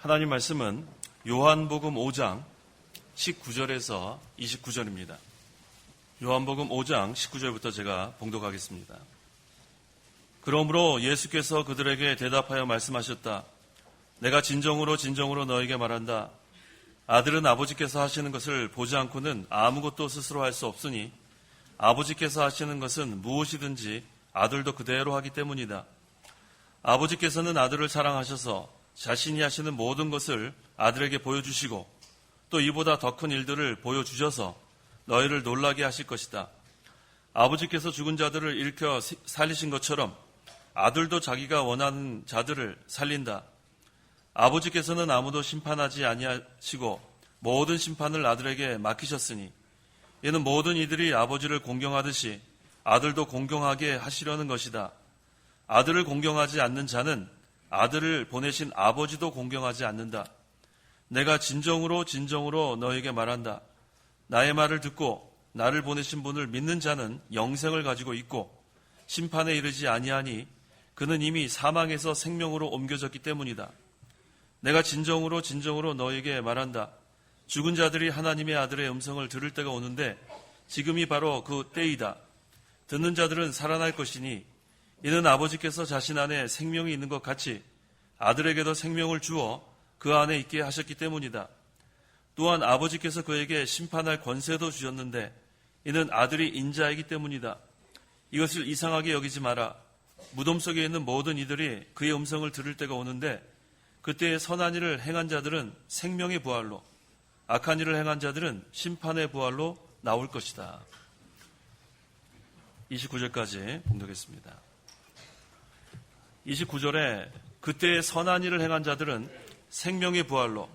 하나님 말씀은 요한복음 5장 19절에서 29절입니다. 요한복음 5장 19절부터 제가 봉독하겠습니다. 그러므로 예수께서 그들에게 대답하여 말씀하셨다. 내가 진정으로 너에게 말한다. 아들은 아버지께서 하시는 것을 보지 않고는 아무것도 스스로 할 수 없으니 아버지께서 하시는 것은 무엇이든지 아들도 그대로 하기 때문이다. 아버지께서는 아들을 사랑하셔서 자신이 하시는 모든 것을 아들에게 보여주시고 또 이보다 더 큰 일들을 보여주셔서 너희를 놀라게 하실 것이다. 아버지께서 죽은 자들을 일으켜 살리신 것처럼 아들도 자기가 원하는 자들을 살린다. 아버지께서는 아무도 심판하지 아니하시고 모든 심판을 아들에게 맡기셨으니 이는 모든 이들이 아버지를 공경하듯이 아들도 공경하게 하시려는 것이다. 아들을 공경하지 않는 자는 아들을 보내신 아버지도 공경하지 않는다. 내가 진정으로 너에게 말한다. 나의 말을 듣고 나를 보내신 분을 믿는 자는 영생을 가지고 있고 심판에 이르지 아니하니 그는 이미 사망에서 생명으로 옮겨졌기 때문이다. 내가 진정으로 너에게 말한다. 죽은 자들이 하나님의 아들의 음성을 들을 때가 오는데 지금이 바로 그 때이다. 듣는 자들은 살아날 것이니 이는 아버지께서 자신 안에 생명이 있는 것 같이 아들에게도 생명을 주어 그 안에 있게 하셨기 때문이다. 또한 아버지께서 그에게 심판할 권세도 주셨는데 이는 아들이 인자이기 때문이다. 이것을 이상하게 여기지 마라. 무덤 속에 있는 모든 이들이 그의 음성을 들을 때가 오는데 그때에 선한 일을 행한 자들은 생명의 부활로 악한 일을 행한 자들은 심판의 부활로 나올 것이다. 29절까지 봉독했습니다. 29절에 그때에 선한 일을 행한 자들은 생명의 부활로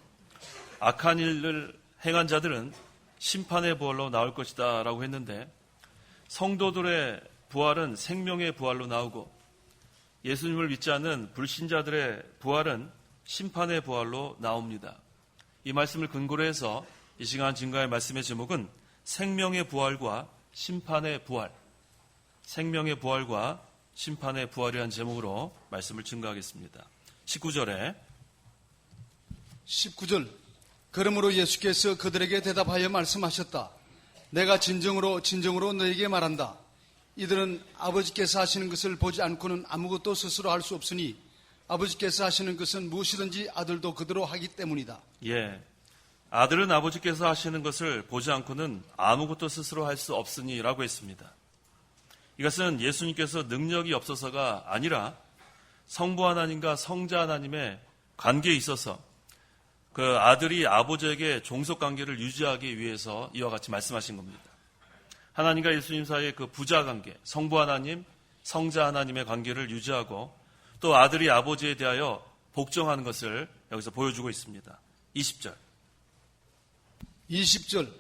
악한 일을 행한 자들은 심판의 부활로 나올 것이다 라고 했는데 성도들의 부활은 생명의 부활로 나오고 예수님을 믿지 않는 불신자들의 부활은 심판의 부활로 나옵니다. 이 말씀을 근거로 해서 이 시간 증거의 말씀의 제목은 생명의 부활과 심판의 부활, 생명의 부활과 심판의 부활이라는 제목으로 말씀을 증거하겠습니다. 19절 그러므로 예수께서 그들에게 대답하여 말씀하셨다. 내가 진정으로 너에게 말한다. 이들은 아버지께서 하시는 것을 보지 않고는 아무것도 스스로 할 수 없으니 아버지께서 하시는 것은 무엇이든지 아들도 그대로 하기 때문이다. 예, 아들은 아버지께서 하시는 것을 보지 않고는 아무것도 스스로 할 수 없으니 라고 했습니다. 이것은 예수님께서 능력이 없어서가 아니라 성부 하나님과 성자 하나님의 관계에 있어서 그 아들이 아버지에게 종속관계를 유지하기 위해서 이와 같이 말씀하신 겁니다. 하나님과 예수님 사이의 그 부자관계, 성부 하나님, 성자 하나님의 관계를 유지하고 또 아들이 아버지에 대하여 복종하는 것을 여기서 보여주고 있습니다. 20절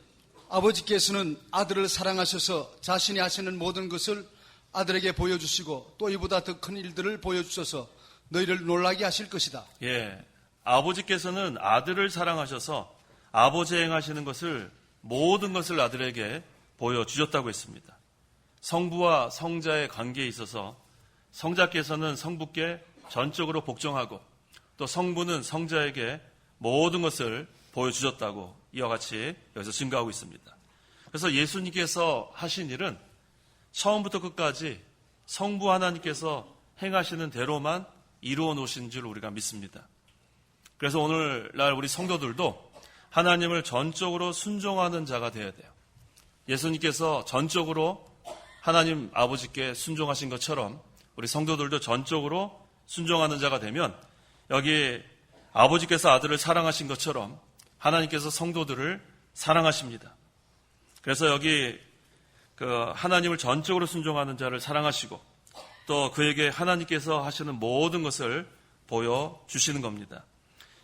아버지께서는 아들을 사랑하셔서 자신이 하시는 모든 것을 아들에게 보여주시고 또 이보다 더 큰 일들을 보여주셔서 너희를 놀라게 하실 것이다. 예, 아버지께서는 아들을 사랑하셔서 아버지 행하시는 것을 모든 것을 아들에게 보여주셨다고 했습니다. 성부와 성자의 관계에 있어서 성자께서는 성부께 전적으로 복종하고 또 성부는 성자에게 모든 것을 보여주셨다고 이와 같이 여기서 증거하고 있습니다. 그래서 예수님께서 하신 일은 처음부터 끝까지 성부 하나님께서 행하시는 대로만 이루어 놓으신 줄 우리가 믿습니다. 그래서 오늘날 우리 성도들도 하나님을 전적으로 순종하는 자가 되어야 돼요. 예수님께서 전적으로 하나님 아버지께 순종하신 것처럼 우리 성도들도 전적으로 순종하는 자가 되면 여기 아버지께서 아들을 사랑하신 것처럼 하나님께서 성도들을 사랑하십니다. 그래서 여기 그 하나님을 전적으로 순종하는 자를 사랑하시고 또 그에게 하나님께서 하시는 모든 것을 보여주시는 겁니다.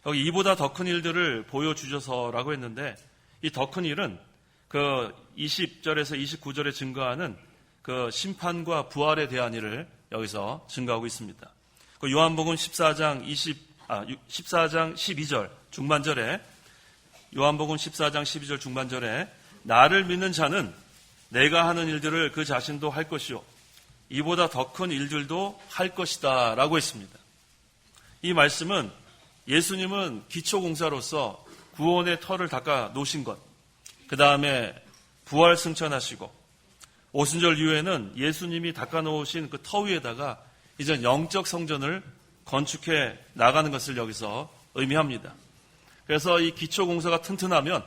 여기 이보다 더 큰 일들을 보여주셔서라고 했는데 이 더 큰 일은 그 20절에서 29절에 증거하는 그 심판과 부활에 대한 일을 여기서 증거하고 있습니다. 그 요한복음 14장 12절 중반절에 요한복음 14장 12절 중반절에 나를 믿는 자는 내가 하는 일들을 그 자신도 할 것이요 이보다 더 큰 일들도 할 것이다 라고 했습니다. 이 말씀은 예수님은 기초공사로서 구원의 털을 닦아 놓으신 것, 그 다음에 부활 승천하시고 오순절 이후에는 예수님이 닦아 놓으신 그 터 위에다가 이제 영적 성전을 건축해 나가는 것을 여기서 의미합니다. 그래서 이 기초공사가 튼튼하면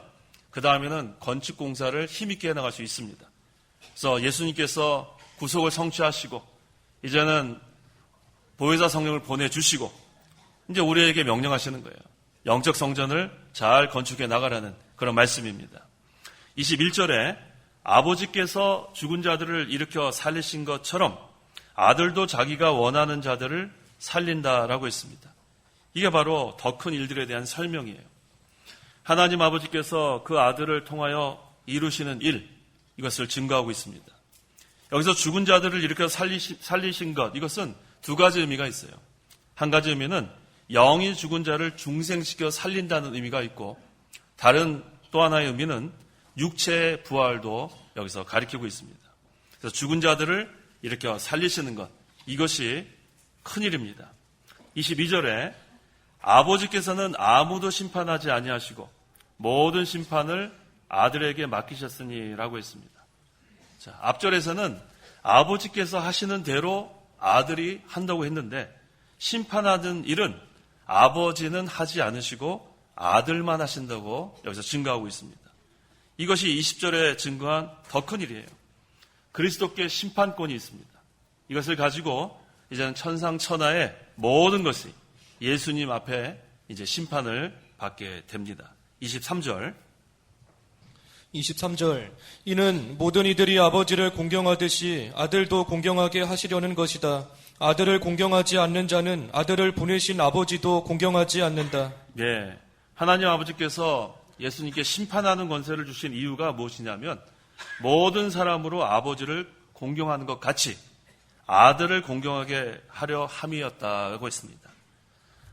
그 다음에는 건축공사를 힘있게 해나갈 수 있습니다. 그래서 예수님께서 구속을 성취하시고 이제는 보혜사 성령을 보내주시고 이제 우리에게 명령하시는 거예요. 영적 성전을 잘 건축해 나가라는 그런 말씀입니다. 21절에 아버지께서 죽은 자들을 일으켜 살리신 것처럼 아들도 자기가 원하는 자들을 살린다라고 했습니다. 이게 바로 더 큰 일들에 대한 설명이에요. 하나님 아버지께서 그 아들을 통하여 이루시는 일, 이것을 증거하고 있습니다. 여기서 죽은 자들을 일으켜 살리신 것, 이것은 두 가지 의미가 있어요. 한 가지 의미는 영이 죽은 자를 중생시켜 살린다는 의미가 있고, 다른 또 하나의 의미는 육체의 부활도 여기서 가리키고 있습니다. 그래서 죽은 자들을 일으켜 살리시는 것, 이것이 큰일입니다. 22절에 아버지께서는 아무도 심판하지 아니하시고 모든 심판을 아들에게 맡기셨으니라고 했습니다. 자, 앞절에서는 아버지께서 하시는 대로 아들이 한다고 했는데 심판하는 일은 아버지는 하지 않으시고 아들만 하신다고 여기서 증거하고 있습니다. 이것이 20절에 증거한 더 큰 일이에요. 그리스도께 심판권이 있습니다. 이것을 가지고 이제는 천상천하의 모든 것이 예수님 앞에 이제 심판을 받게 됩니다. 23절. 이는 모든 이들이 아버지를 공경하듯이 아들도 공경하게 하시려는 것이다. 아들을 공경하지 않는 자는 아들을 보내신 아버지도 공경하지 않는다. 예, 하나님 아버지께서 예수님께 심판하는 권세를 주신 이유가 무엇이냐면 모든 사람으로 아버지를 공경하는 것 같이 아들을 공경하게 하려 함이었다고 했습니다.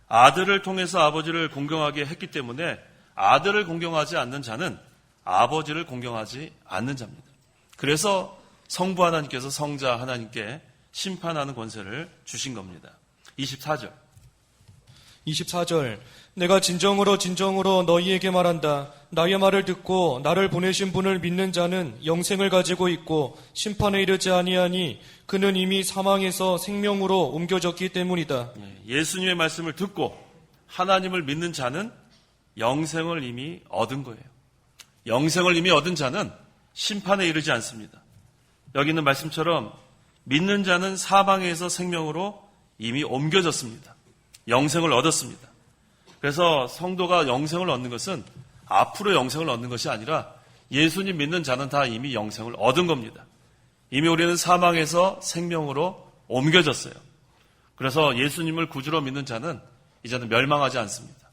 아들을 통해서 아버지를 공경하게 했기 때문에 아들을 공경하지 않는 자는 아버지를 공경하지 않는 자입니다. 그래서 성부 하나님께서 성자 하나님께 심판하는 권세를 주신 겁니다. 24절. 내가 진정으로 너희에게 말한다. 나의 말을 듣고 나를 보내신 분을 믿는 자는 영생을 가지고 있고 심판에 이르지 아니하니 그는 이미 사망에서 생명으로 옮겨졌기 때문이다. 예수님의 말씀을 듣고 하나님을 믿는 자는 영생을 이미 얻은 거예요. 영생을 이미 얻은 자는 심판에 이르지 않습니다. 여기 있는 말씀처럼 믿는 자는 사망에서 생명으로 이미 옮겨졌습니다. 영생을 얻었습니다. 그래서 성도가 영생을 얻는 것은 앞으로 영생을 얻는 것이 아니라 예수님 믿는 자는 다 이미 영생을 얻은 겁니다. 이미 우리는 사망에서 생명으로 옮겨졌어요. 그래서 예수님을 구주로 믿는 자는 이제는 멸망하지 않습니다.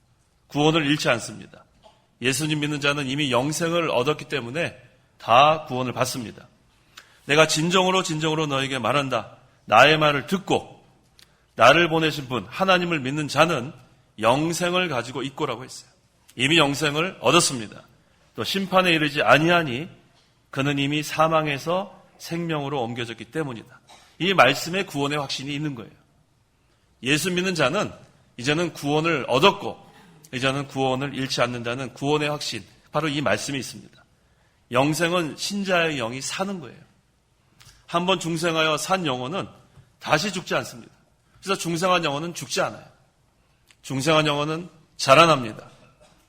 구원을 잃지 않습니다. 예수님 믿는 자는 이미 영생을 얻었기 때문에 다 구원을 받습니다. 내가 진정으로 너에게 말한다. 나의 말을 듣고 나를 보내신 분 하나님을 믿는 자는 영생을 가지고 있고라고 했어요. 이미 영생을 얻었습니다. 또 심판에 이르지 아니하니 그는 이미 사망에서 생명으로 옮겨졌기 때문이다. 이 말씀에 구원의 확신이 있는 거예요. 예수 믿는 자는 이제는 구원을 얻었고 이제는 구원을 잃지 않는다는 구원의 확신, 바로 이 말씀이 있습니다. 영생은 신자의 영이 사는 거예요. 한번 중생하여 산 영혼은 다시 죽지 않습니다. 그래서 중생한 영혼은 죽지 않아요. 중생한 영혼은 자라납니다.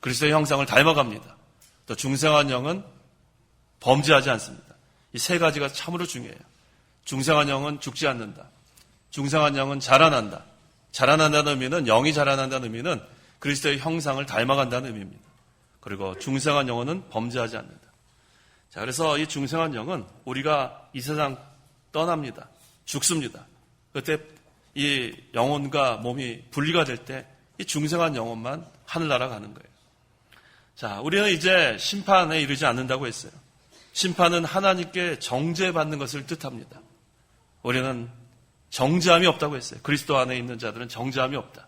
그리스도의 형상을 닮아갑니다. 또 중생한 영은 범죄하지 않습니다. 이 세 가지가 참으로 중요해요. 중생한 영은 죽지 않는다. 중생한 영은 자라난다. 자라난다는 의미는, 영이 자라난다는 의미는 그리스도의 형상을 닮아간다는 의미입니다. 그리고 중생한 영혼은 범죄하지 않는다. 자, 그래서 이 중생한 영은 우리가 이 세상 떠납니다. 죽습니다. 그때 이 영혼과 몸이 분리가 될 때 이 중생한 영혼만 하늘나라 가는 거예요. 자, 우리는 이제 심판에 이르지 않는다고 했어요. 심판은 하나님께 정죄받는 것을 뜻합니다. 우리는 정죄함이 없다고 했어요. 그리스도 안에 있는 자들은 정죄함이 없다.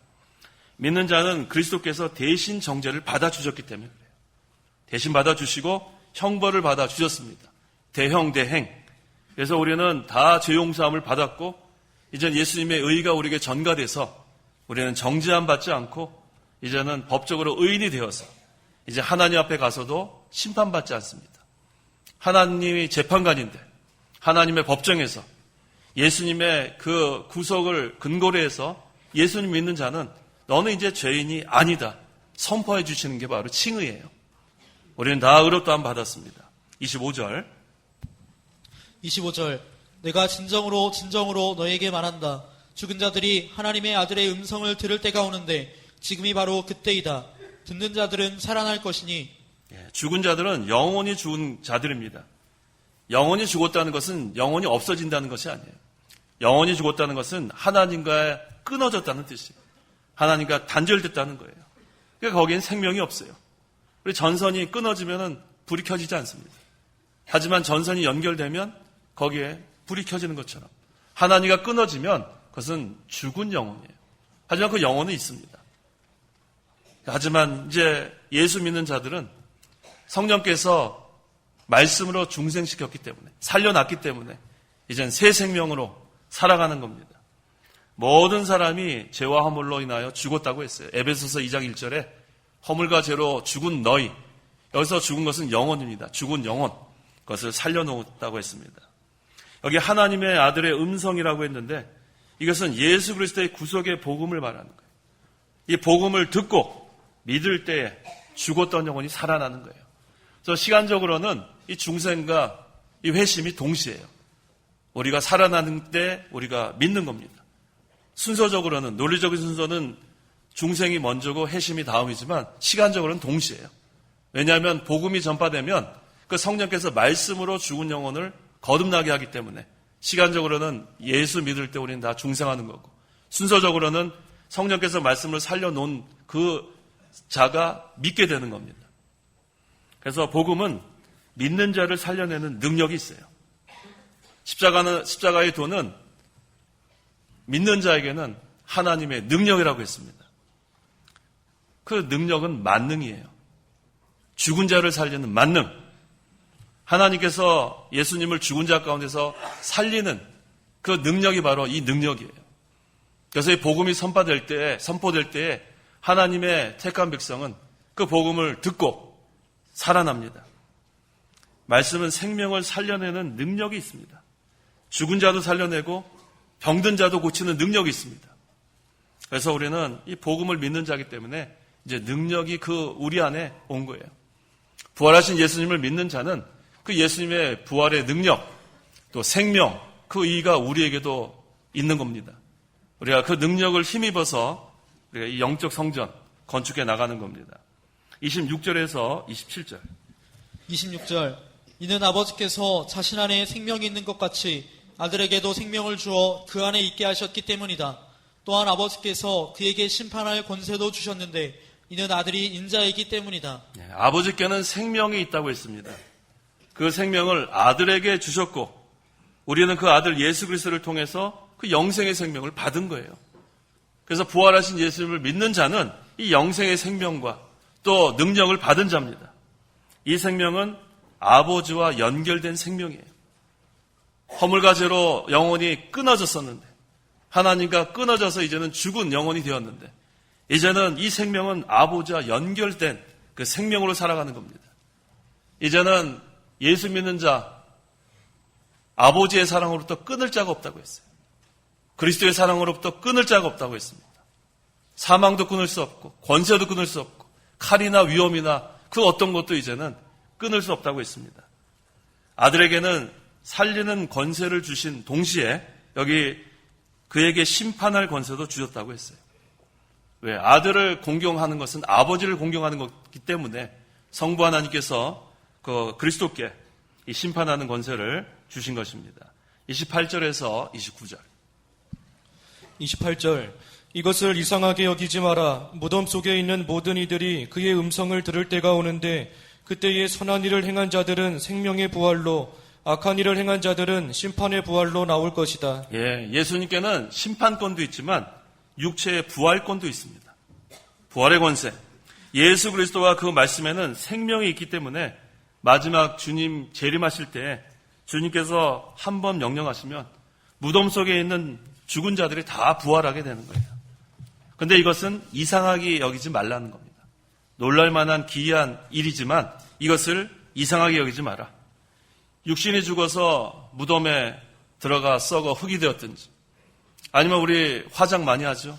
믿는 자는 그리스도께서 대신 정죄를 받아주셨기 때문에 그래요. 대신 받아주시고 형벌을 받아주셨습니다. 대형, 대행. 그래서 우리는 다 죄용서함을 받았고 이제 예수님의 의가 우리에게 전가돼서 우리는 정죄함 받지 않고 이제는 법적으로 의인이 되어서 이제 하나님 앞에 가서도 심판받지 않습니다. 하나님이 재판관인데 하나님의 법정에서 예수님의 그 구속을 근거로 해서 예수님 믿는 자는 너는 이제 죄인이 아니다 선포해 주시는 게 바로 칭의예요. 우리는 다 의롭다함 받았습니다. 25절 내가 진정으로 너에게 말한다. 죽은 자들이 하나님의 아들의 음성을 들을 때가 오는데 지금이 바로 그때이다. 듣는 자들은 살아날 것이니. 죽은 자들은 영원히 죽은 자들입니다. 영원히 죽었다는 것은 영원히 없어진다는 것이 아니에요. 영원히 죽었다는 것은 하나님과 끊어졌다는 뜻이에요. 하나님과 단절됐다는 거예요. 그러니까 거기엔 생명이 없어요. 우리 전선이 끊어지면 불이 켜지지 않습니다. 하지만 전선이 연결되면 거기에 불이 켜지는 것처럼 하나님과 끊어지면 그것은 죽은 영혼이에요. 하지만 그 영혼은 있습니다. 하지만 이제 예수 믿는 자들은 성령께서 말씀으로 중생시켰기 때문에 살려놨기 때문에 이젠 새 생명으로 살아가는 겁니다. 모든 사람이 죄와 허물로 인하여 죽었다고 했어요. 에베소서 2장 1절에 허물과 죄로 죽은 너희, 여기서 죽은 것은 영혼입니다. 죽은 영혼, 그것을 살려놓았다고 했습니다. 여기 하나님의 아들의 음성이라고 했는데 이것은 예수 그리스도의 구속의 복음을 말하는 거예요. 이 복음을 듣고 믿을 때에 죽었던 영혼이 살아나는 거예요. 그래서 시간적으로는 이 중생과 이 회심이 동시에요. 우리가 살아나는 때 우리가 믿는 겁니다. 순서적으로는, 논리적인 순서는 중생이 먼저고 회심이 다음이지만 시간적으로는 동시에요. 왜냐하면 복음이 전파되면 그 성령께서 말씀으로 죽은 영혼을 거듭나게 하기 때문에 시간적으로는 예수 믿을 때 우리는 다 중생하는 거고 순서적으로는 성령께서 말씀을 살려놓은 그 자가 믿게 되는 겁니다. 그래서 복음은 믿는 자를 살려내는 능력이 있어요. 십자가의 도는 믿는 자에게는 하나님의 능력이라고 했습니다. 그 능력은 만능이에요. 죽은 자를 살리는 만능. 하나님께서 예수님을 죽은 자 가운데서 살리는 그 능력이 바로 이 능력이에요. 그래서 이 복음이 선포될 때에 하나님의 택한 백성은 그 복음을 듣고 살아납니다. 말씀은 생명을 살려내는 능력이 있습니다. 죽은 자도 살려내고 병든 자도 고치는 능력이 있습니다. 그래서 우리는 이 복음을 믿는 자이기 때문에 이제 능력이 우리 안에 온 거예요. 부활하신 예수님을 믿는 자는 그 예수님의 부활의 능력, 또 생명, 그 의의가 우리에게도 있는 겁니다. 우리가 그 능력을 힘입어서 우리가 이 영적 성전 건축해 나가는 겁니다. 26절에서 27절. 26절. 이는 아버지께서 자신 안에 생명이 있는 것 같이 아들에게도 생명을 주어 그 안에 있게 하셨기 때문이다. 또한 아버지께서 그에게 심판할 권세도 주셨는데 이는 아들이 인자이기 때문이다. 아버지께는 생명이 있다고 했습니다. 그 생명을 아들에게 주셨고 우리는 그 아들 예수 그리스도를 통해서 그 영생의 생명을 받은 거예요. 그래서 부활하신 예수님을 믿는 자는 이 영생의 생명과 또 능력을 받은 자입니다. 이 생명은 아버지와 연결된 생명이에요. 허물과 죄로 영혼이 끊어졌었는데 하나님과 끊어져서 이제는 죽은 영혼이 되었는데 이제는 이 생명은 아버지와 연결된 그 생명으로 살아가는 겁니다. 이제는 예수 믿는 자 아버지의 사랑으로부터 끊을 자가 없다고 했어요. 그리스도의 사랑으로부터 끊을 자가 없다고 했습니다. 사망도 끊을 수 없고 권세도 끊을 수 없고 칼이나 위험이나 그 어떤 것도 이제는 끊을 수 없다고 했습니다. 아들에게는 살리는 권세를 주신 동시에 여기 그에게 심판할 권세도 주셨다고 했어요. 왜? 아들을 공경하는 것은 아버지를 공경하는 것이기 때문에 성부 하나님께서 그 그리스도께 이 심판하는 권세를 주신 것입니다. 28절에서 29절. 28절. 이것을 이상하게 여기지 마라. 무덤 속에 있는 모든 이들이 그의 음성을 들을 때가 오는데 그때에 선한 일을 행한 자들은 생명의 부활로 악한 일을 행한 자들은 심판의 부활로 나올 것이다. 예수님께는 심판권도 있지만 육체의 부활권도 있습니다. 부활의 권세. 예수 그리스도와 그 말씀에는 생명이 있기 때문에 마지막 주님 재림하실 때 주님께서 한 번 명령하시면 무덤 속에 있는 죽은 자들이 다 부활하게 되는 거예요. 근데 이것은 이상하게 여기지 말라는 겁니다. 놀랄 만한 기이한 일이지만 이것을 이상하게 여기지 마라. 육신이 죽어서 무덤에 들어가 썩어 흙이 되었든지, 아니면 우리 화장 많이 하죠.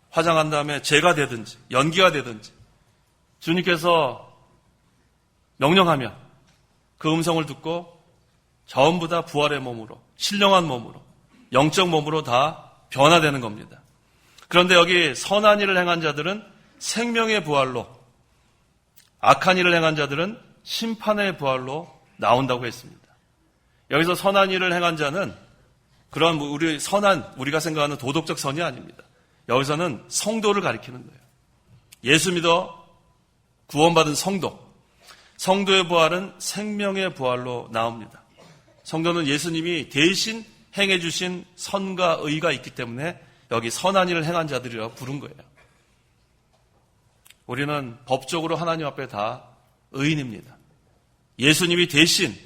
화장한 다음에 재가 되든지 연기가 되든지 주님께서 명령하면 그 음성을 듣고 전부 다 부활의 몸으로, 신령한 몸으로, 영적 몸으로 다 변화되는 겁니다. 그런데 여기 선한 일을 행한 자들은 생명의 부활로, 악한 일을 행한 자들은 심판의 부활로 나온다고 했습니다. 여기서 선한 일을 행한 자는 그런 우리가 생각하는 도덕적 선이 아닙니다. 여기서는 성도를 가리키는 거예요. 예수 믿어 구원받은 성도의 부활은 생명의 부활로 나옵니다. 성도는 예수님이 대신 행해 주신 선과 의가 있기 때문에 여기 선한 일을 행한 자들이라고 부른 거예요. 우리는 법적으로 하나님 앞에 다 의인입니다. 예수님이 대신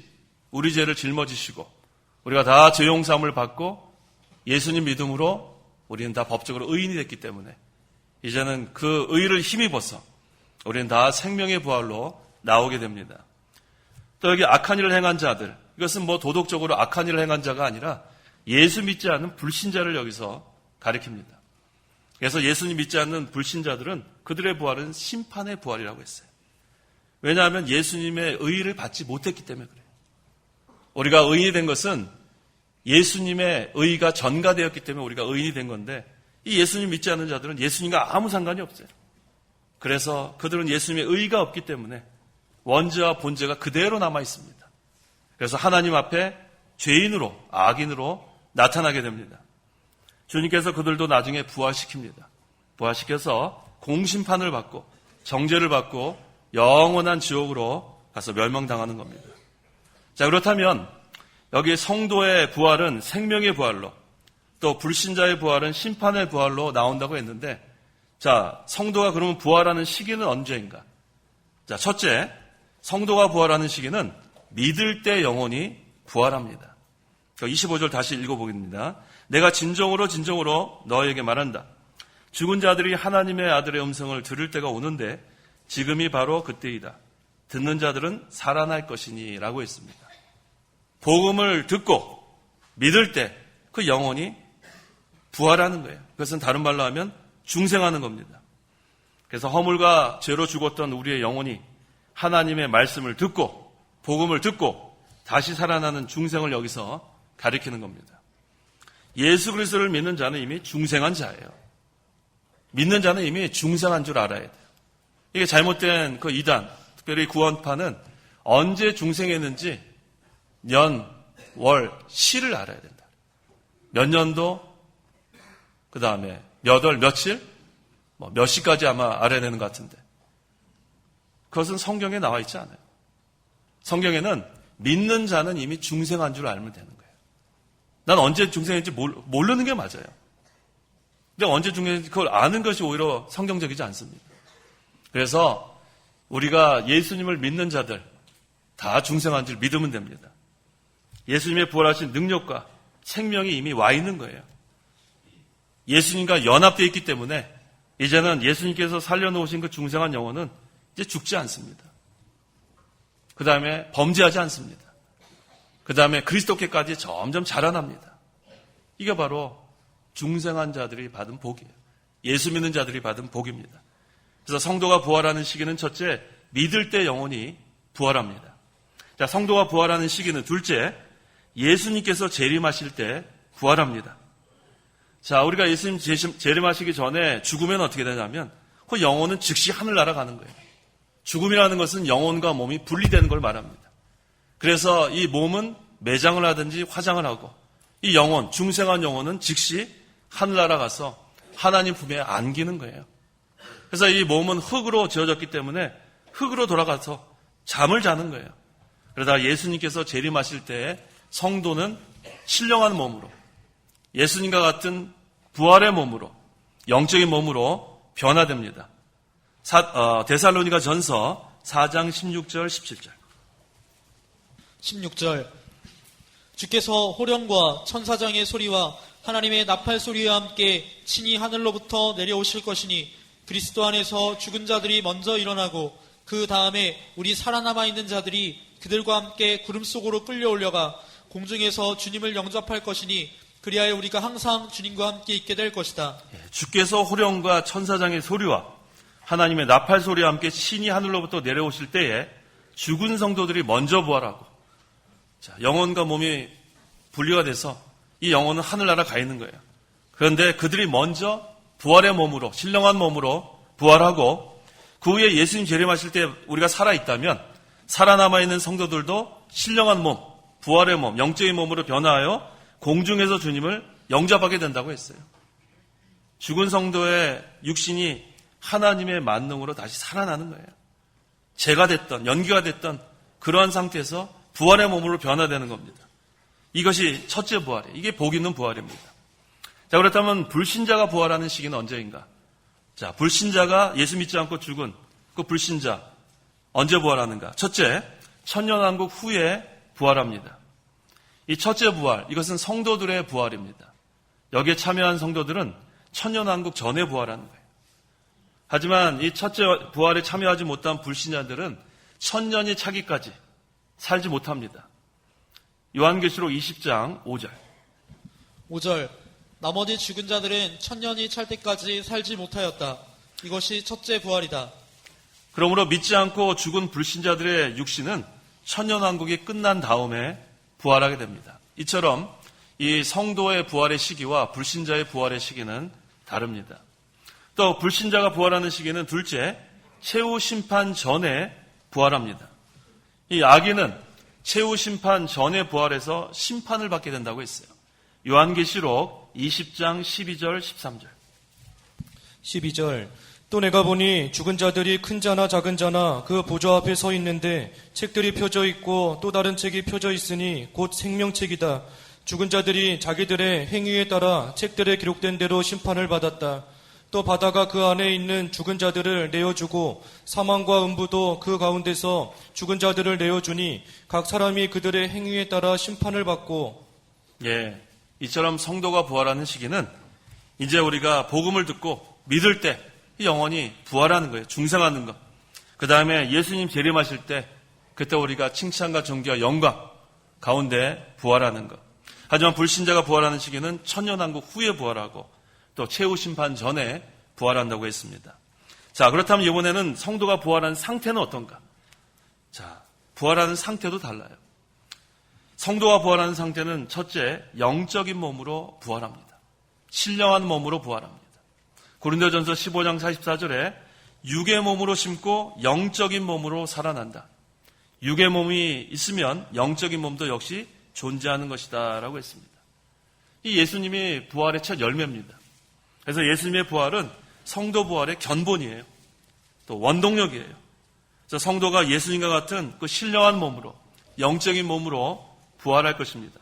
우리 죄를 짊어지시고 우리가 다 죄 용서함을 받고 예수님 믿음으로 우리는 다 법적으로 의인이 됐기 때문에 이제는 그 의를 힘입어서 우리는 다 생명의 부활로 나오게 됩니다. 또 여기 악한 일을 행한 자들, 이것은 도덕적으로 악한 일을 행한 자가 아니라 예수 믿지 않는 불신자를 여기서 가리킵니다. 그래서 예수님 믿지 않는 불신자들은 그들의 부활은 심판의 부활이라고 했어요. 왜냐하면 예수님의 의를 받지 못했기 때문에 그래요. 우리가 의인이 된 것은 예수님의 의가 전가되었기 때문에 우리가 의인이 된 건데, 이 예수님 믿지 않는 자들은 예수님과 아무 상관이 없어요. 그래서 그들은 예수님의 의가 없기 때문에 원죄와 본죄가 그대로 남아 있습니다. 그래서 하나님 앞에 죄인으로, 악인으로 나타나게 됩니다. 주님께서 그들도 나중에 부활시킵니다. 부활시켜서 공심판을 받고 정죄를 받고 영원한 지옥으로 가서 멸망당하는 겁니다. 자, 그렇다면 여기 성도의 부활은 생명의 부활로, 또 불신자의 부활은 심판의 부활로 나온다고 했는데, 자, 성도가 그러면 부활하는 시기는 언제인가? 자, 첫째, 성도가 부활하는 시기는 믿을 때 영혼이 부활합니다. 25절 다시 읽어보겠습니다. 내가 진정으로 너에게 말한다. 죽은 자들이 하나님의 아들의 음성을 들을 때가 오는데 지금이 바로 그때이다. 듣는 자들은 살아날 것이니 라고 했습니다. 복음을 듣고 믿을 때 그 영혼이 부활하는 거예요. 그것은 다른 말로 하면 중생하는 겁니다. 그래서 허물과 죄로 죽었던 우리의 영혼이 하나님의 말씀을 듣고 복음을 듣고 다시 살아나는 중생을 여기서 가리키는 겁니다. 예수 그리스도를 믿는 자는 이미 중생한 자예요. 믿는 자는 이미 중생한 줄 알아야 돼요. 이게 잘못된 그 이단, 특별히 구원파는 언제 중생했는지 년, 월, 시를 알아야 된다. 몇 년도, 그 다음에 몇 월, 며칠, 몇 시까지 아마 알아야 되는 것 같은데, 그것은 성경에 나와 있지 않아요. 성경에는 믿는 자는 이미 중생한 줄 알면 되는 거예요. 난 언제 중생인지 모르는 게 맞아요. 근데 언제 중생인지 그걸 아는 것이 오히려 성경적이지 않습니다. 그래서 우리가 예수님을 믿는 자들 다 중생한 줄 믿으면 됩니다. 예수님의 부활하신 능력과 생명이 이미 와 있는 거예요. 예수님과 연합되어 있기 때문에 이제는 예수님께서 살려놓으신 그 중생한 영혼은 이제 죽지 않습니다. 그 다음에 범죄하지 않습니다. 그 다음에 그리스도께까지 점점 자라납니다. 이게 바로 중생한 자들이 받은 복이에요. 예수 믿는 자들이 받은 복입니다. 그래서 성도가 부활하는 시기는 첫째, 믿을 때 영혼이 부활합니다. 자, 성도가 부활하는 시기는 둘째, 예수님께서 재림하실 때 부활합니다. 자, 우리가 예수님 재림하시기 전에 죽으면 어떻게 되냐면 그 영혼은 즉시 하늘 날아가는 거예요. 죽음이라는 것은 영혼과 몸이 분리되는 걸 말합니다. 그래서 이 몸은 매장을 하든지 화장을 하고 이 영혼, 중생한 영혼은 즉시 하늘 날아가서 하나님 품에 안기는 거예요. 그래서 이 몸은 흙으로 지어졌기 때문에 흙으로 돌아가서 잠을 자는 거예요. 그러다 예수님께서 재림하실 때 성도는 신령한 몸으로, 예수님과 같은 부활의 몸으로, 영적인 몸으로 변화됩니다. 데살로니가 전서 4장 16절 17절 16절 주께서 호령과 천사장의 소리와 하나님의 나팔 소리와 함께 친히 하늘로부터 내려오실 것이니 그리스도 안에서 죽은 자들이 먼저 일어나고 그 다음에 우리 살아남아 있는 자들이 그들과 함께 구름 속으로 끌려올려가 공중에서 주님을 영접할 것이니 그리하여 우리가 항상 주님과 함께 있게 될 것이다. 주께서 호령과 천사장의 소리와 하나님의 나팔 소리와 함께 신이 하늘로부터 내려오실 때에 죽은 성도들이 먼저 부활하고, 자, 영혼과 몸이 분리가 돼서 이 영혼은 하늘나라 가 있는 거예요. 그런데 그들이 먼저 부활의 몸으로, 신령한 몸으로 부활하고, 그 후에 예수님 재림하실 때 우리가 살아있다면 살아남아있는 성도들도 신령한 몸, 부활의 몸, 영적인 몸으로 변화하여 공중에서 주님을 영접하게 된다고 했어요. 죽은 성도의 육신이 하나님의 만능으로 다시 살아나는 거예요. 재가 됐던, 연기가 됐던 그러한 상태에서 부활의 몸으로 변화되는 겁니다. 이것이 첫째 부활이에요. 이게 복 있는 부활입니다. 자, 그렇다면 불신자가 부활하는 시기는 언제인가? 자, 불신자가 예수 믿지 않고 죽은 그 불신자 언제 부활하는가? 첫째, 천년왕국 후에 부활합니다. 이 첫째 부활, 이것은 성도들의 부활입니다. 여기에 참여한 성도들은 천년왕국 전에 부활하는 거예요. 하지만 이 첫째 부활에 참여하지 못한 불신자들은 천년이 차기까지 살지 못합니다. 요한계시록 20장 5절. 5절 나머지 죽은 자들은 천년이 찰 때까지 살지 못하였다. 이것이 첫째 부활이다. 그러므로 믿지 않고 죽은 불신자들의 육신은 천년왕국이 끝난 다음에 부활하게 됩니다. 이처럼 이 성도의 부활의 시기와 불신자의 부활의 시기는 다릅니다. 또 불신자가 부활하는 시기는 둘째, 최후 심판 전에 부활합니다. 이 악인은 최후 심판 전에 부활해서 심판을 받게 된다고 했어요. 요한계시록 20장 12절 13절. 12절. 또 내가 보니 죽은 자들이 큰 자나 작은 자나 그 보좌 앞에 서 있는데 책들이 펴져 있고 또 다른 책이 펴져 있으니 곧 생명책이다. 죽은 자들이 자기들의 행위에 따라 책들에 기록된 대로 심판을 받았다. 또 바다가 그 안에 있는 죽은 자들을 내어주고 사망과 음부도 그 가운데서 죽은 자들을 내어주니 각 사람이 그들의 행위에 따라 심판을 받고. 예, 이처럼 성도가 부활하는 시기는 이제 우리가 복음을 듣고 믿을 때 이 영혼이 부활하는 거예요. 중생하는 것. 그 다음에 예수님 재림하실 때 그때 우리가 칭찬과 존귀와 영광 가운데 부활하는 것. 하지만 불신자가 부활하는 시기는 천년왕국 후에 부활하고 또 최후 심판 전에 부활한다고 했습니다. 자, 그렇다면 이번에는 성도가 부활한 상태는 어떤가? 자, 부활하는 상태도 달라요. 성도가 부활하는 상태는 첫째, 영적인 몸으로 부활합니다. 신령한 몸으로 부활합니다. 고린도전서 15장 44절에 육의 몸으로 심고 영적인 몸으로 살아난다. 육의 몸이 있으면 영적인 몸도 역시 존재하는 것이다 라고 했습니다. 이 예수님이 부활의 첫 열매입니다. 그래서 예수님의 부활은 성도 부활의 견본이에요. 또 원동력이에요. 그래서 성도가 예수님과 같은 그 신령한 몸으로, 영적인 몸으로 부활할 것입니다.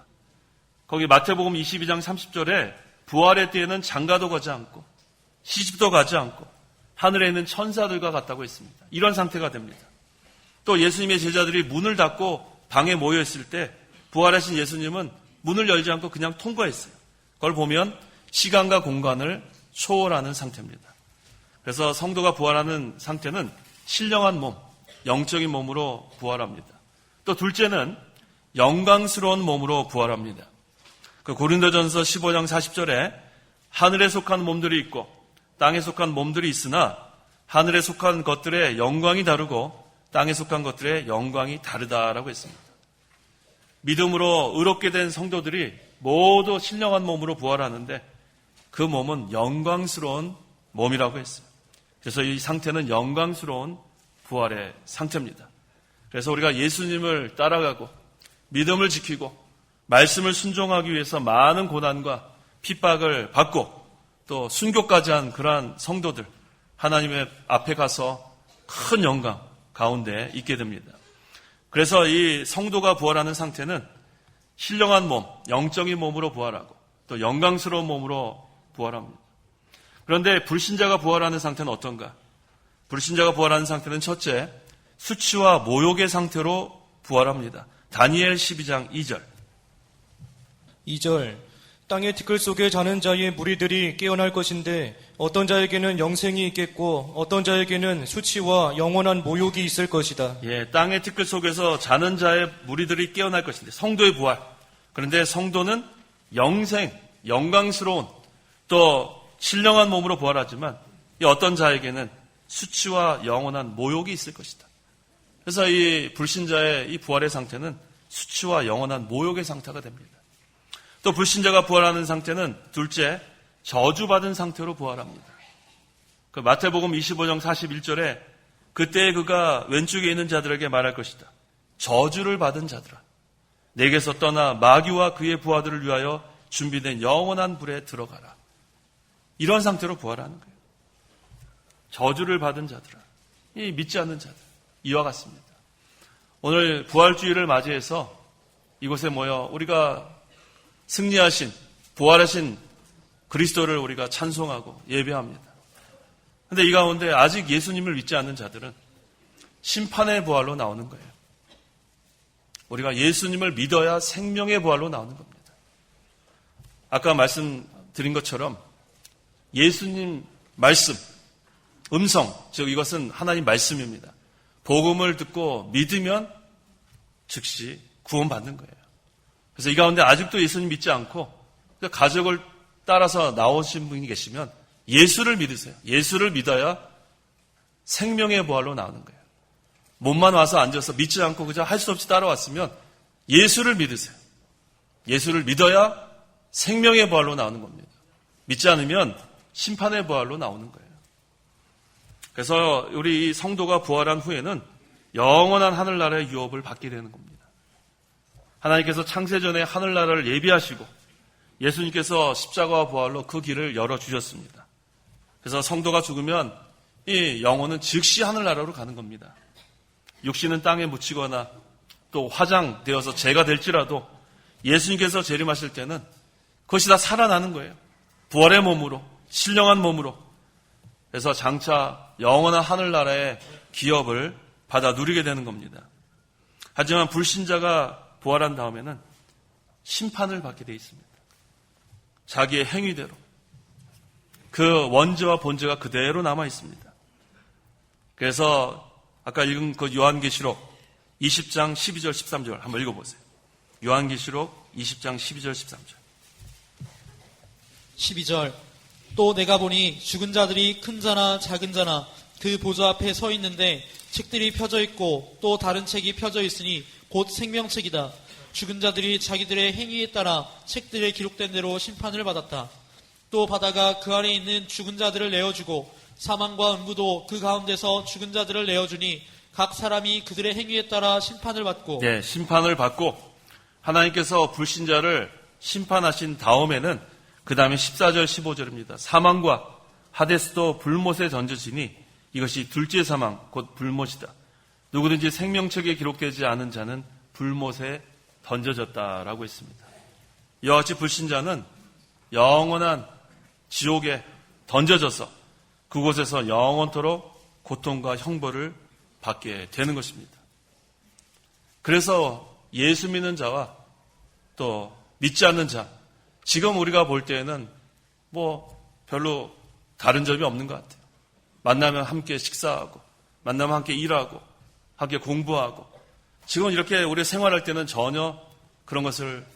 거기 마태복음 22장 30절에 부활의 때에는 장가도 가지 않고 시집도 가지 않고 하늘에 있는 천사들과 같다고 했습니다. 이런 상태가 됩니다. 또 예수님의 제자들이 문을 닫고 방에 모여있을 때 부활하신 예수님은 문을 열지 않고 그냥 통과했어요. 그걸 보면 시간과 공간을 초월하는 상태입니다. 그래서 성도가 부활하는 상태는 신령한 몸, 영적인 몸으로 부활합니다. 또 둘째는 영광스러운 몸으로 부활합니다. 그 고린도전서 15장 40절에 하늘에 속한 몸들이 있고 땅에 속한 몸들이 있으나 하늘에 속한 것들의 영광이 다르고 땅에 속한 것들의 영광이 다르다라고 했습니다. 믿음으로 의롭게 된 성도들이 모두 신령한 몸으로 부활하는데 그 몸은 영광스러운 몸이라고 했어요. 그래서 이 상태는 영광스러운 부활의 상태입니다. 그래서 우리가 예수님을 따라가고 믿음을 지키고 말씀을 순종하기 위해서 많은 고난과 핍박을 받고 또 순교까지 한 그러한 성도들, 하나님의 앞에 가서 큰 영광 가운데 있게 됩니다. 그래서 이 성도가 부활하는 상태는 신령한 몸, 영적인 몸으로 부활하고 또 영광스러운 몸으로 부활합니다. 그런데 불신자가 부활하는 상태는 어떤가? 불신자가 부활하는 상태는 첫째, 수치와 모욕의 상태로 부활합니다. 다니엘 12장 2절. 2절. 땅의 티끌 속에 자는 자의 무리들이 깨어날 것인데 어떤 자에게는 영생이 있겠고 어떤 자에게는 수치와 영원한 모욕이 있을 것이다. 예, 땅의 티끌 속에서 자는 자의 무리들이 깨어날 것인데 성도의 부활. 그런데 성도는 영생, 영광스러운 또 신령한 몸으로 부활하지만 이 어떤 자에게는 수치와 영원한 모욕이 있을 것이다. 그래서 이 불신자의 이 부활의 상태는 수치와 영원한 모욕의 상태가 됩니다. 또 불신자가 부활하는 상태는 둘째, 저주받은 상태로 부활합니다. 그 마태복음 25장 41절에 그때 그가 왼쪽에 있는 자들에게 말할 것이다. 저주를 받은 자들아, 내게서 떠나 마귀와 그의 부하들을 위하여 준비된 영원한 불에 들어가라. 이런 상태로 부활하는 거예요. 저주를 받은 자들아, 이 믿지 않는 자들, 이와 같습니다. 오늘 부활주의를 맞이해서 이곳에 모여 우리가 승리하신, 부활하신 그리스도를 우리가 찬송하고 예배합니다. 그런데 이 가운데 아직 예수님을 믿지 않는 자들은 심판의 부활로 나오는 거예요. 우리가 예수님을 믿어야 생명의 부활로 나오는 겁니다. 아까 말씀드린 것처럼 예수님 말씀, 음성, 즉 이것은 하나님 말씀입니다. 복음을 듣고 믿으면 즉시 구원받는 거예요. 그래서 이 가운데 아직도 예수님 믿지 않고 가족을 따라서 나오신 분이 계시면 예수를 믿으세요. 예수를 믿어야 생명의 부활로 나오는 거예요. 몸만 와서 앉아서 믿지 않고 그저 할 수 없이 따라왔으면 예수를 믿으세요. 예수를 믿어야 생명의 부활로 나오는 겁니다. 믿지 않으면 심판의 부활로 나오는 거예요. 그래서 우리 성도가 부활한 후에는 영원한 하늘나라의 유업을 받게 되는 겁니다. 하나님께서 창세전에 하늘나라를 예비하시고 예수님께서 십자가와 부활로 그 길을 열어주셨습니다. 그래서 성도가 죽으면 이 영혼은 즉시 하늘나라로 가는 겁니다. 육신은 땅에 묻히거나 또 화장되어서 죄가 될지라도 예수님께서 재림하실 때는 그것이 다 살아나는 거예요. 부활의 몸으로, 신령한 몸으로. 그래서 장차 영원한 하늘나라의 기업을 받아 누리게 되는 겁니다. 하지만 불신자가 부활한 다음에는 심판을 받게 되어 있습니다. 자기의 행위대로. 그 원죄와 본죄가 그대로 남아 있습니다. 그래서 아까 읽은 그 요한계시록 20장 12절 13절 한번 읽어보세요. 요한계시록 20장 12절 13절. 12절. 또 내가 보니 죽은 자들이 큰 자나 작은 자나 그 보좌 앞에 서 있는데 책들이 펴져 있고 또 다른 책이 펴져 있으니 곧 생명책이다. 죽은 자들이 자기들의 행위에 따라 책들에 기록된 대로 심판을 받았다. 또 바다가 그 안에 있는 죽은 자들을 내어주고 사망과 음부도 그 가운데서 죽은 자들을 내어주니 각 사람이 그들의 행위에 따라 심판을 받고 네, 심판을 받고 하나님께서 불신자를 심판하신 다음에는 그 다음에 14절 15절입니다. 사망과 하데스도 불못에 던져지니 이것이 둘째 사망 곧 불못이다. 누구든지 생명책에 기록되지 않은 자는 불못에 던져졌다라고 했습니다. 이와 같이 불신자는 영원한 지옥에 던져져서 그곳에서 영원토록 고통과 형벌을 받게 되는 것입니다. 그래서 예수 믿는 자와 또 믿지 않는 자, 지금 우리가 볼 때에는 별로 다른 점이 없는 것 같아요. 만나면 함께 식사하고, 만나면 함께 일하고, 함께 공부하고, 지금 이렇게 우리 생활할 때는 전혀 그런 것을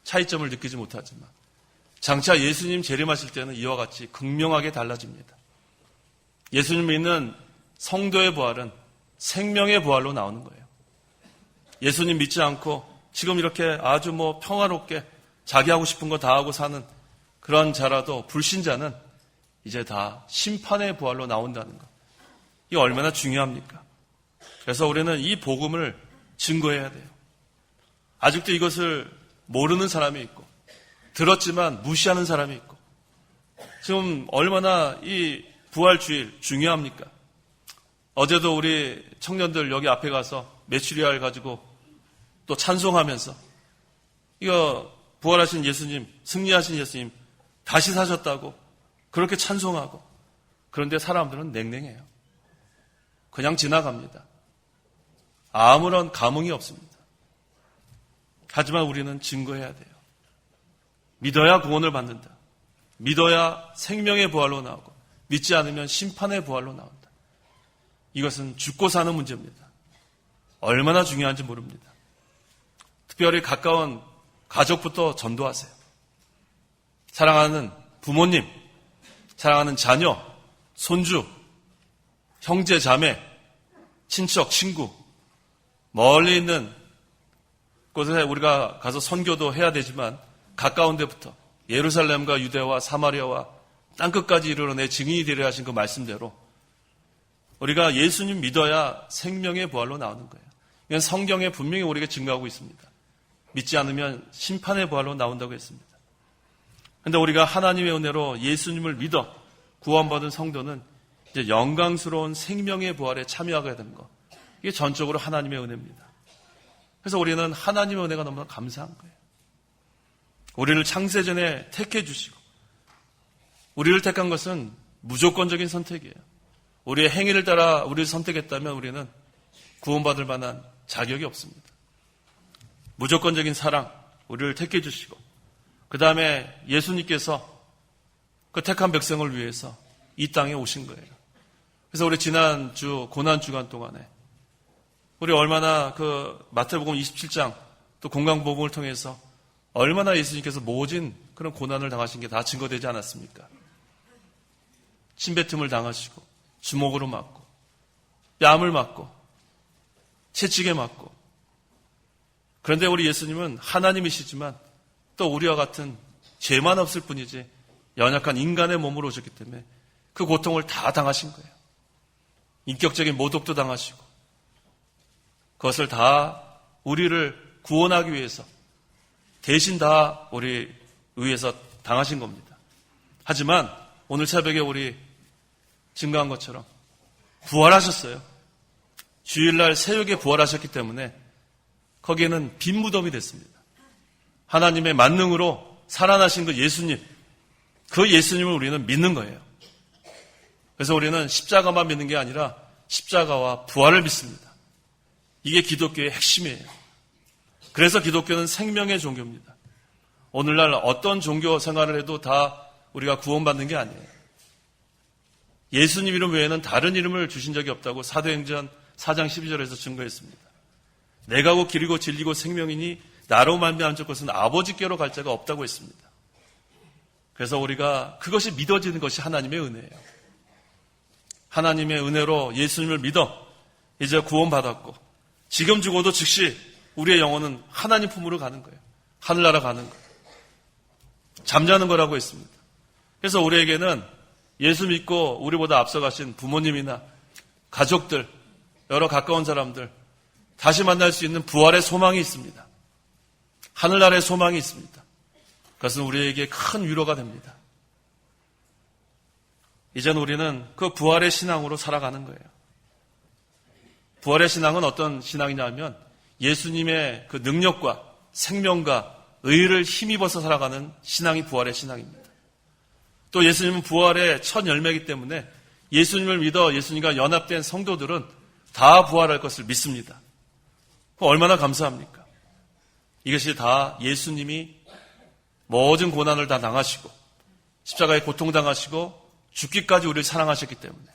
차이점을 느끼지 못하지만 장차 예수님 재림하실 때는 이와 같이 극명하게 달라집니다. 예수님 믿는 성도의 부활은 생명의 부활로 나오는 거예요. 예수님 믿지 않고 지금 이렇게 아주 평화롭게 자기 하고 싶은 거 다 하고 사는 그런 자라도 불신자는 이제 다 심판의 부활로 나온다는 것. 이게 얼마나 중요합니까? 그래서 우리는 이 복음을 증거해야 돼요. 아직도 이것을 모르는 사람이 있고 들었지만 무시하는 사람이 있고 지금 얼마나 이 부활주일 중요합니까? 어제도 우리 청년들 여기 앞에 가서 메추리알 가지고 또 찬송하면서 이거 부활하신 예수님, 승리하신 예수님 다시 사셨다고 그렇게 찬송하고 그런데 사람들은 냉랭해요. 그냥 지나갑니다. 아무런 감흥이 없습니다. 하지만 우리는 증거해야 돼요. 믿어야 구원을 받는다. 믿어야 생명의 부활로 나오고 믿지 않으면 심판의 부활로 나온다. 이것은 죽고 사는 문제입니다. 얼마나 중요한지 모릅니다. 특별히 가까운 가족부터 전도하세요. 사랑하는 부모님, 사랑하는 자녀, 손주, 형제, 자매, 친척, 친구, 멀리 있는 곳에 우리가 가서 선교도 해야 되지만 가까운 데부터 예루살렘과 유대와 사마리아와 땅끝까지 이르러 내 증인이 되려 하신 그 말씀대로 우리가 예수님 믿어야 생명의 부활로 나오는 거예요. 이건 성경에 분명히 우리에게 증거하고 있습니다. 믿지 않으면 심판의 부활로 나온다고 했습니다. 그런데 우리가 하나님의 은혜로 예수님을 믿어 구원받은 성도는 이제 영광스러운 생명의 부활에 참여하게 되는 것. 이게 전적으로 하나님의 은혜입니다. 그래서 우리는 하나님의 은혜가 너무나 감사한 거예요. 우리를 창세전에 택해 주시고 우리를 택한 것은 무조건적인 선택이에요. 우리의 행위를 따라 우리를 선택했다면 우리는 구원받을 만한 자격이 없습니다. 무조건적인 사랑, 우리를 택해 주시고 그 다음에 예수님께서 그 택한 백성을 위해서 이 땅에 오신 거예요. 그래서 우리 지난주 고난주간 동안에 우리 얼마나 그 마태복음 27장 또 공강복음을 통해서 얼마나 예수님께서 모진 그런 고난을 당하신 게 다 증거되지 않았습니까? 침뱉음을 당하시고 주먹으로 맞고 뺨을 맞고 채찍에 맞고 그런데 우리 예수님은 하나님이시지만 또 우리와 같은 죄만 없을 뿐이지 연약한 인간의 몸으로 오셨기 때문에 그 고통을 다 당하신 거예요. 인격적인 모독도 당하시고 그것을 다 우리를 구원하기 위해서 대신 다 우리 위해서 당하신 겁니다. 하지만 오늘 새벽에 우리 증거한 것처럼 부활하셨어요. 주일날 새벽에 부활하셨기 때문에 거기에는 빈 무덤이 됐습니다. 하나님의 만능으로 살아나신 그 예수님, 그 예수님을 우리는 믿는 거예요. 그래서 우리는 십자가만 믿는 게 아니라 십자가와 부활을 믿습니다. 이게 기독교의 핵심이에요. 그래서 기독교는 생명의 종교입니다. 오늘날 어떤 종교 생활을 해도 다 우리가 구원받는 게 아니에요. 예수님 이름 외에는 다른 이름을 주신 적이 없다고 사도행전 4장 12절에서 증거했습니다. 내가 곧 길이고 진리고 생명이니 나로 말미암은 것은 아버지께로 갈 자가 없다고 했습니다. 그래서 우리가 그것이 믿어지는 것이 하나님의 은혜예요. 하나님의 은혜로 예수님을 믿어 이제 구원받았고 지금 죽어도 즉시 우리의 영혼은 하나님 품으로 가는 거예요. 하늘나라 가는 거예요. 잠자는 거라고 했습니다. 그래서 우리에게는 예수 믿고 우리보다 앞서가신 부모님이나 가족들, 여러 가까운 사람들 다시 만날 수 있는 부활의 소망이 있습니다. 하늘나라의 소망이 있습니다. 그것은 우리에게 큰 위로가 됩니다. 이제는 우리는 그 부활의 신앙으로 살아가는 거예요. 부활의 신앙은 어떤 신앙이냐면 예수님의 그 능력과 생명과 의를 힘입어서 살아가는 신앙이 부활의 신앙입니다. 또 예수님은 부활의 첫 열매이기 때문에 예수님을 믿어 예수님과 연합된 성도들은 다 부활할 것을 믿습니다. 얼마나 감사합니까? 이것이 다 예수님이 모든 고난을 다 당하시고 십자가에 고통당하시고 죽기까지 우리를 사랑하셨기 때문에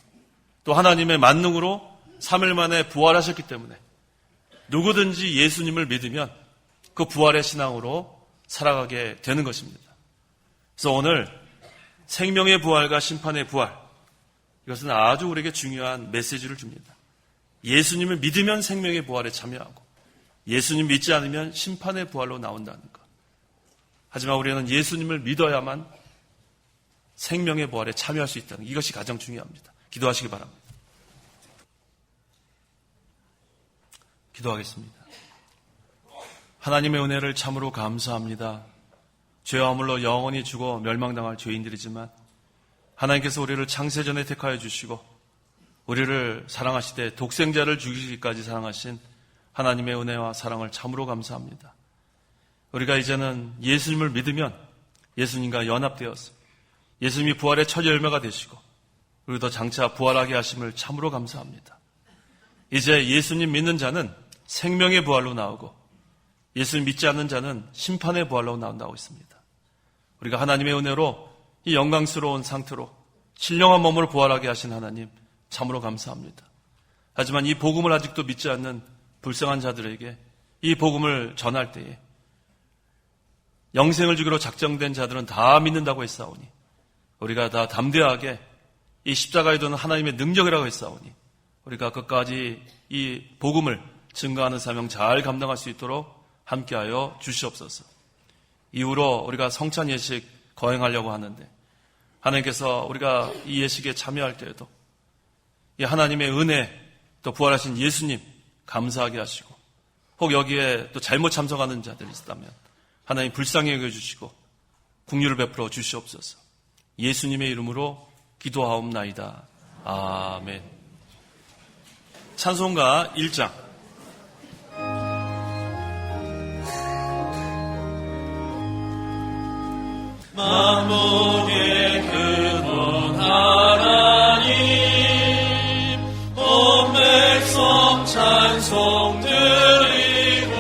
또 하나님의 만능으로 3일 만에 부활하셨기 때문에 누구든지 예수님을 믿으면 그 부활의 신앙으로 살아가게 되는 것입니다. 그래서 오늘 생명의 부활과 심판의 부활, 이것은 아주 우리에게 중요한 메시지를 줍니다. 예수님을 믿으면 생명의 부활에 참여하고 예수님 믿지 않으면 심판의 부활로 나온다는 것. 하지만 우리는 예수님을 믿어야만 생명의 부활에 참여할 수 있다는 것. 이것이 가장 중요합니다. 기도하시기 바랍니다. 기도하겠습니다. 하나님의 은혜를 참으로 감사합니다. 죄와 허물로 영원히 죽어 멸망당할 죄인들이지만 하나님께서 우리를 창세전에 택하여 주시고 우리를 사랑하시되 독생자를 죽이기까지 사랑하신 하나님의 은혜와 사랑을 참으로 감사합니다. 우리가 이제는 예수님을 믿으면 예수님과 연합되어서 예수님이 부활의 첫 열매가 되시고 우리도 장차 부활하게 하심을 참으로 감사합니다. 이제 예수님 믿는 자는 생명의 부활로 나오고 예수님 믿지 않는 자는 심판의 부활로 나온다고 했습니다. 우리가 하나님의 은혜로 이 영광스러운 상태로 신령한 몸을 부활하게 하신 하나님 참으로 감사합니다. 하지만 이 복음을 아직도 믿지 않는 불쌍한 자들에게 이 복음을 전할 때에 영생을 주기로 작정된 자들은 다 믿는다고 했사오니 우리가 다 담대하게 이 십자가에 두는 하나님의 능력이라고 했사오니 우리가 끝까지 이 복음을 증거하는 사명 잘 감당할 수 있도록 함께하여 주시옵소서. 이후로 우리가 성찬 예식 거행하려고 하는데 하나님께서 우리가 이 예식에 참여할 때에도 이 하나님의 은혜 또 부활하신 예수님 감사하게 하시고 혹 여기에 또 잘못 참석하는 자들이 있다면 하나님 불쌍히 여겨주시고 긍휼을 베풀어 주시옵소서. 예수님의 이름으로 기도하옵나이다. 아멘. 찬송가 1장. 만국의 근원 하나님 온 백성 찬송 드리고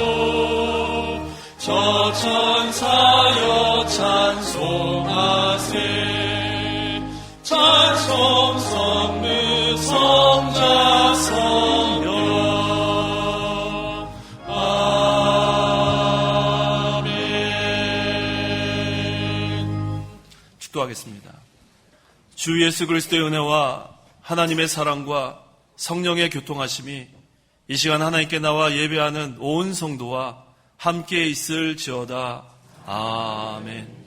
저 천사여 찬송하세 찬송 성부 성자 성령 기도하겠습니다. 주 예수 그리스도의 은혜와 하나님의 사랑과 성령의 교통하심이 이 시간 하나님께 나와 예배하는 온 성도와 함께 있을지어다. 아멘.